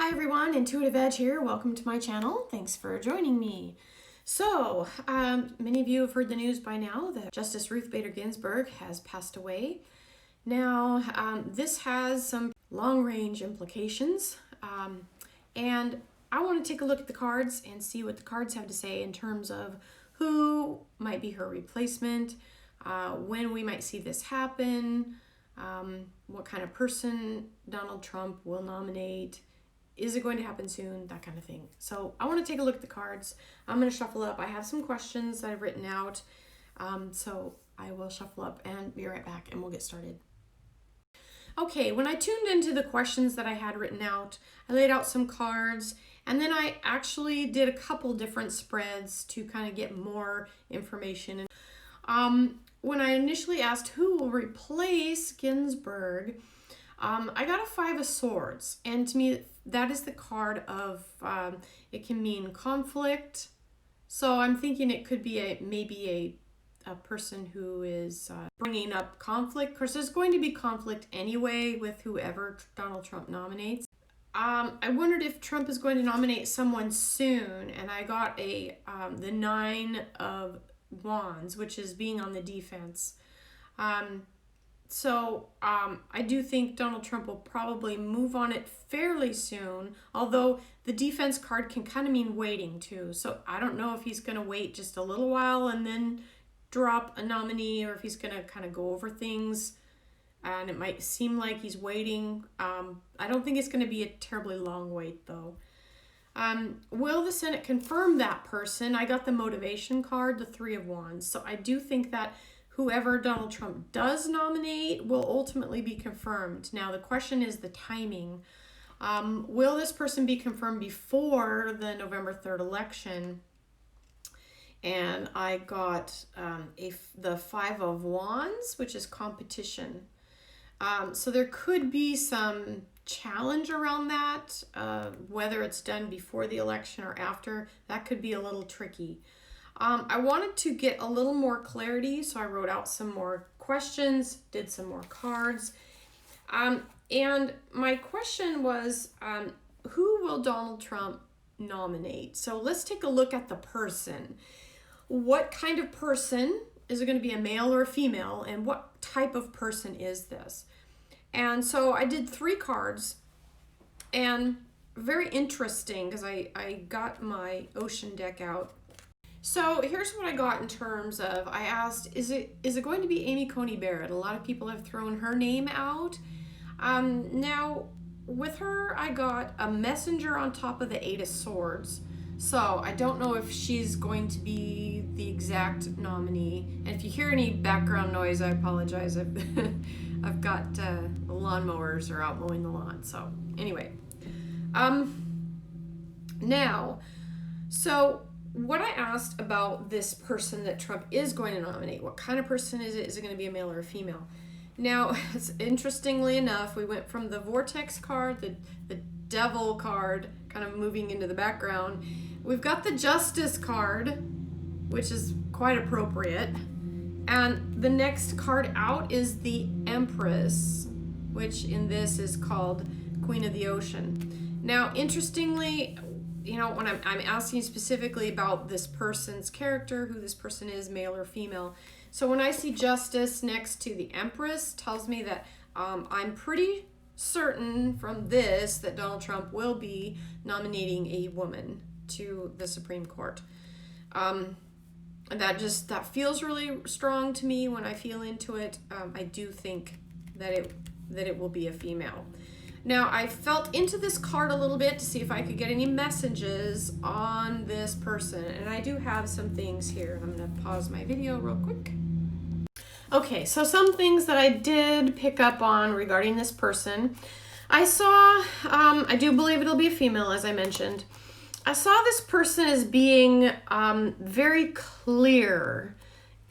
Hi everyone, Intuitive Edge here. Welcome to my channel. Thanks for joining me. So, many of you have heard the news by now that Justice Ruth Bader Ginsburg has passed away. Now, this has some long-range implications, and I want to take a look at the cards and see what the cards have to say in terms of who might be her replacement, when we might see this happen, what kind of person Donald Trump will nominate. Is it going to happen soon? That kind of thing. So I want to take a look at the cards. I'm going to shuffle up. I have some questions that I've written out. So I will shuffle up and be right back and we'll get started. Okay, when I tuned into the questions that I had written out, I laid out some cards and then I actually did a couple different spreads to kind of get more information. When I initially asked who will replace Ginsburg, I got a Five of Swords, and to me that is the card of, it can mean conflict. So I'm thinking it could be maybe a person who is bringing up conflict. Of course, there's going to be conflict anyway with whoever Donald Trump nominates. I wondered if Trump is going to nominate someone soon, and I got the Nine of Wands, which is being on the defense. So I do think Donald Trump will probably move on it fairly soon, although the defense card can kind of mean waiting too. So I don't know if he's going to wait just a little while and then drop a nominee, or if he's going to kind of go over things and it might seem like he's waiting. I don't think it's going to be a terribly long wait though. Will the Senate confirm that person? I got the motivation card, the Three of Wands. So I do think that whoever Donald Trump does nominate will ultimately be confirmed. Now, the question is the timing. Will this person be confirmed before the November 3rd election? And I got the Five of Wands, which is competition. So there could be some challenge around that, whether it's done before the election or after. That could be a little tricky. I wanted to get a little more clarity, so I wrote out some more questions, did some more cards. And my question was, who will Donald Trump nominate? So let's take a look at the person. What kind of person? Is it going to be a male or a female? And what type of person is this? And so I did 3 cards, and very interesting because I got my ocean deck out. So here's what I got in terms of, I asked, is it going to be Amy Coney Barrett? A lot of people have thrown her name out. Now, with her, I got a messenger on top of the Eight of Swords. So I don't know if she's going to be the exact nominee. And if you hear any background noise, I apologize. I've got lawnmowers are out mowing the lawn. So anyway, now, so what I asked about this person that Trump is going to nominate, what kind of person is it? Is it going to be a male or a female? Now, interestingly enough, we went from the Vortex card, the Devil card, kind of moving into the background. We've got the Justice card, which is quite appropriate. And the next card out is the Empress, which in this is called Queen of the Ocean. Now, interestingly, you know, when I'm asking specifically about this person's character, who this person is, male or female. So when I see Justice next to the Empress, tells me that I'm pretty certain from this that Donald Trump will be nominating a woman to the Supreme Court. And that feels really strong to me when I feel into it. I do think that it will be a female. Now, I felt into this card a little bit to see if I could get any messages on this person, and I do have some things here. I'm going to pause my video real quick. Okay, so some things that I did pick up on regarding this person. I saw, I do believe it'll be a female, as I mentioned. I saw this person as being very clear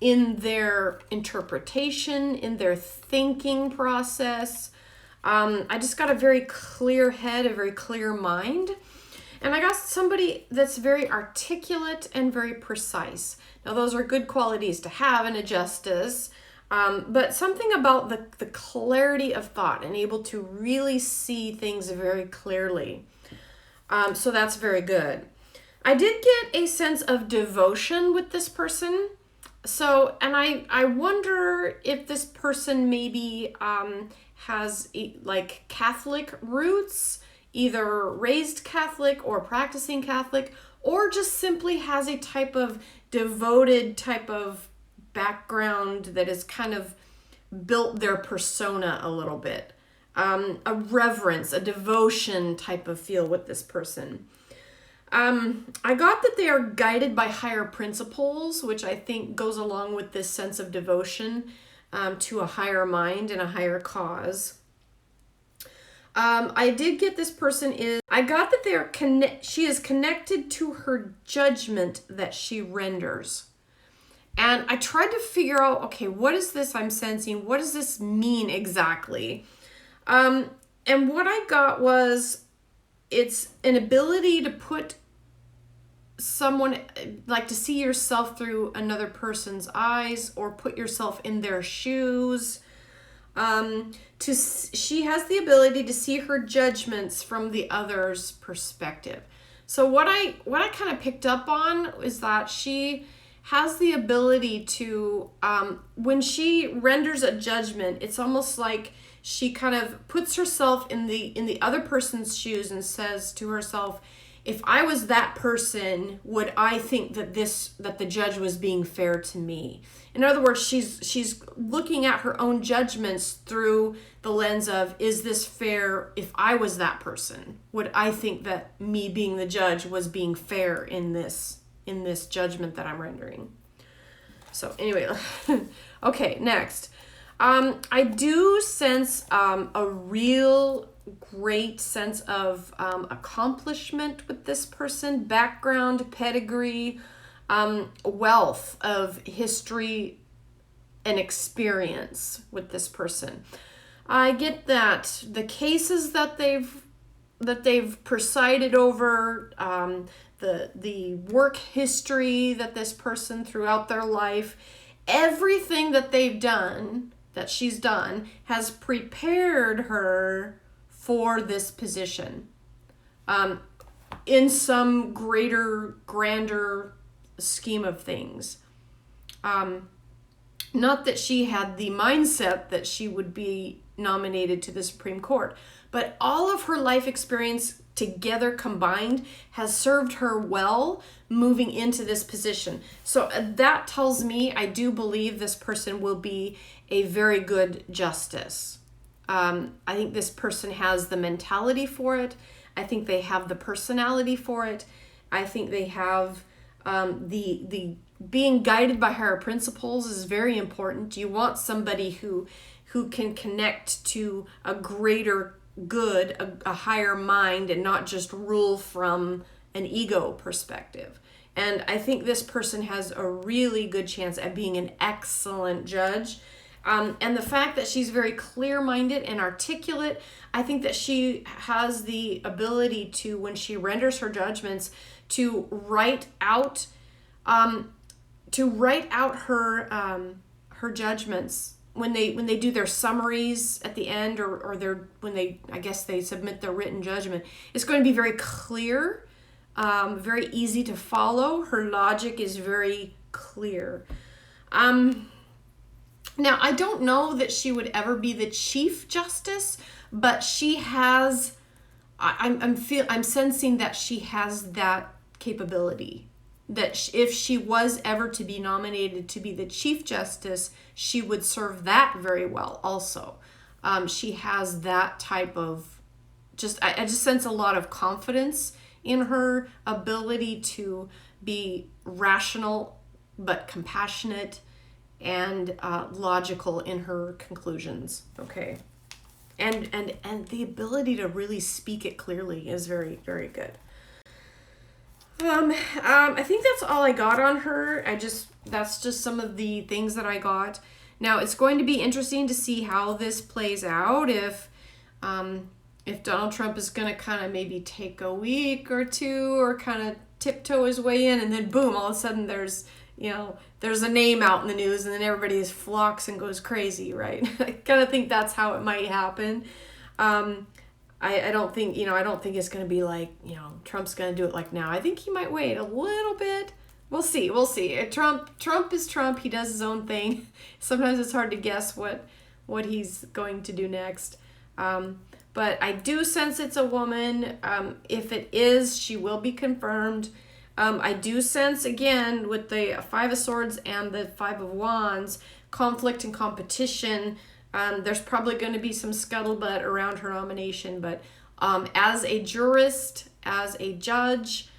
in their interpretation, in their thinking process. I just got a very clear head, a very clear mind. And I got somebody that's very articulate and very precise. Now, those are good qualities to have in a justice, but something about the clarity of thought and able to really see things very clearly. So that's very good. I did get a sense of devotion with this person. So, and I wonder if this person maybe has like Catholic roots, either raised Catholic or practicing Catholic, or just simply has a type of devoted type of background that has kind of built their persona a little bit. A reverence, a devotion type of feel with this person. I got that they are guided by higher principles, which I think goes along with this sense of devotion to a higher mind and a higher cause. I did get this person is, I got that they are she is connected to her judgment that she renders. And I tried to figure out, okay, what is this I'm sensing? What does this mean exactly? And what I got was, it's an ability to put someone, like to see yourself through another person's eyes or put yourself in their shoes. She has the ability to see her judgments from the other's perspective. So what I kind of picked up on is that she has the ability to, when she renders a judgment, it's almost like she kind of puts herself in the other person's shoes and says to herself, if I was that person, would I think that the judge was being fair to me? In other words, she's looking at her own judgments through the lens of, is this fair? If I was that person, would I think that me being the judge was being fair in this judgment that I'm rendering? So anyway, okay, next. I do sense a real great sense of accomplishment with this person, background, pedigree, wealth of history and experience with this person. I get that the cases that they've presided over, the work history that this person throughout their life, everything that she's done has prepared her for this position in some grander scheme of things. Not that she had the mindset that she would be nominated to the Supreme Court, but all of her life experience together combined has served her well moving into this position. So that tells me I do believe this person will be a very good justice. I think this person has the mentality for it. I think they have the personality for it. I think they have the being guided by higher principles is very important. You want somebody who can connect to a greater good, a higher mind, and not just rule from an ego perspective. And I think this person has a really good chance at being an excellent judge. And the fact that she's very clear-minded and articulate, I think that she has the ability to, when she renders her judgments, to write out her judgments when they do their summaries at the end, or when they submit their written judgment. It's going to be very clear, very easy to follow. Her logic is very clear. Now, I don't know that she would ever be the Chief Justice, but she has, I'm sensing that she has that capability. That if she was ever to be nominated to be the Chief Justice, she would serve that very well also. She has that type of, I just sense a lot of confidence in her ability to be rational but compassionate and logical in her conclusions. Okay. And the ability to really speak it clearly is very, very good. I think that's all I got on her. That's just some of the things that I got. Now, it's going to be interesting to see how this plays out, if Donald Trump is going to kind of maybe take a week or two or kind of tiptoe his way in, and then boom, all of a sudden there's a name out in the news, and then everybody flocks and goes crazy, right? I kind of think that's how it might happen. I don't think, I don't think it's going to be like, Trump's going to do it like now. I think he might wait a little bit. We'll see. We'll see. Trump is Trump. He does his own thing. Sometimes it's hard to guess what he's going to do next. But I do sense it's a woman. If it is, she will be confirmed. I do sense, again, with the Five of Swords and the Five of Wands, conflict and competition. There's probably going to be some scuttlebutt around her nomination. But as a jurist, as a judge,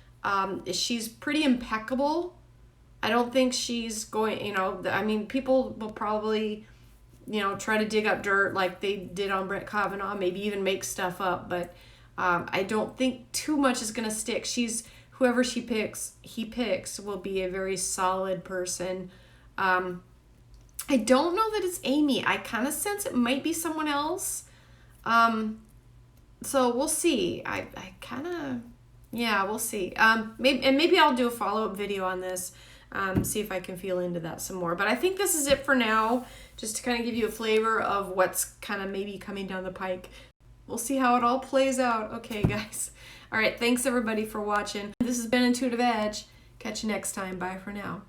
she's pretty impeccable. I don't think she's going, people will probably, try to dig up dirt like they did on Brett Kavanaugh, maybe even make stuff up. But I don't think too much is going to stick. Whoever he picks will be a very solid person. I don't know that it's Amy. I kind of sense it might be someone else. So we'll see. We'll see. Maybe I'll do a follow-up video on this, see if I can feel into that some more. But I think this is it for now, just to kind of give you a flavor of what's kind of maybe coming down the pike. We'll see how it all plays out. Okay, guys. All right, thanks everybody for watching. This has been Intuitive Edge. Catch you next time. Bye for now.